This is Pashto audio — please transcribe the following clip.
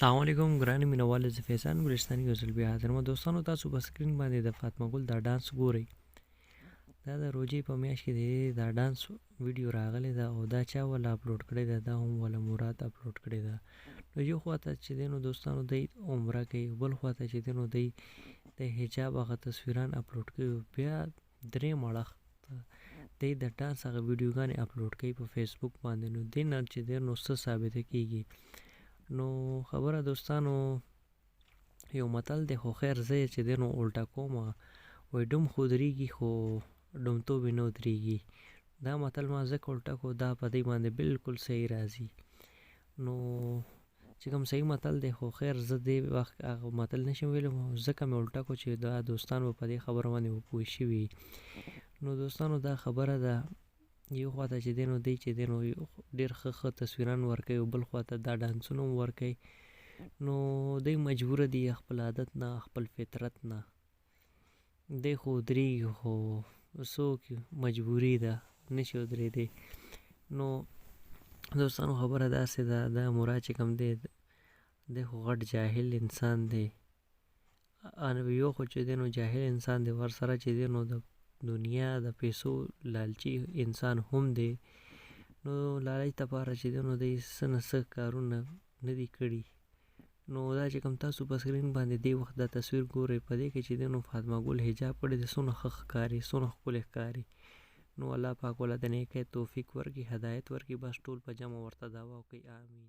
السلام علیکم ګرانې مینوالو، زه فیضان ګلستاني یو ځل بیا حاضر یم. دوستانو، تاسو په سکرین باندې د فاطمه ګل دا ډانس ګورئ. دا د روژې په میاشت کې دا ډانس ویډیو راغلی ده او دا چا ولا اپلوډ کړی ده؟ دا هم ولا مراد اپلوډ کړی ده. نو یو خواته چې دی نو دوستانو دی عمره کوي، بل خواته چې دی نو دی د حجاب هغه تصویران اپلوډ کوي، بیا درېیم اړخ دی د ډانس هغه ویډیوګانې اپلوډ کوي په فیسبوک باندې. نو دې نه چې دی نو څه ثابته کېږي؟ نو خبره دوستانو یو متل دی، خو خیر زه چې دی نو الټه کومه، وایي ډوم خو درېږي خو ډومتوب یې نه ودرېږي. دا متل ما ځکه الټه کو، دا په دې باندې بالکل صحیح راځي. نو چې کوم صحیح متل دی، خو خیر زه دې وخت هغه متل نشم ویلی، ځکه مې الټه کو چې دا دوستان به په دې خبره باندې وپوه شوي. نو دوستانو دا خبره ده، یو خواته چې دی نو دی چې دی نو ډېر ښه تصویران ورکوي او بل خواته دا ډانسونه هم ورکوي. نو دی مجبوره دی خپل عادت نه، خپل فطرت نه دی خو ودرېږي، خو څوک مجبوري ده نشي ودرېدی. نو دوستانو خبره داسې ده، دا مراد چې کوم دی خو غټ جاهل انسان دی. یو خو چې دی نو جاهل انسان دی، ورسره چې دی نو د دنیا د پیسو لالچي انسان هم دی. نو لالچ دپاره چې دی نو دی څه نه څه کارونه نه دي کړي. نو دا چې کوم تاسو په سکرین باندې دې وخت دا تصویر ګورئ، په دې کې چې دی نو فاطمه ګل حجاب کړی دی، څومره ښه ښکاري، څومره ښکلی ښکاري. نو الله پاک ولته د نیکۍ توفیق ورکړي، هدایت ورکړي. بس ټول په جمع ورته دعا وکړئ، آمین.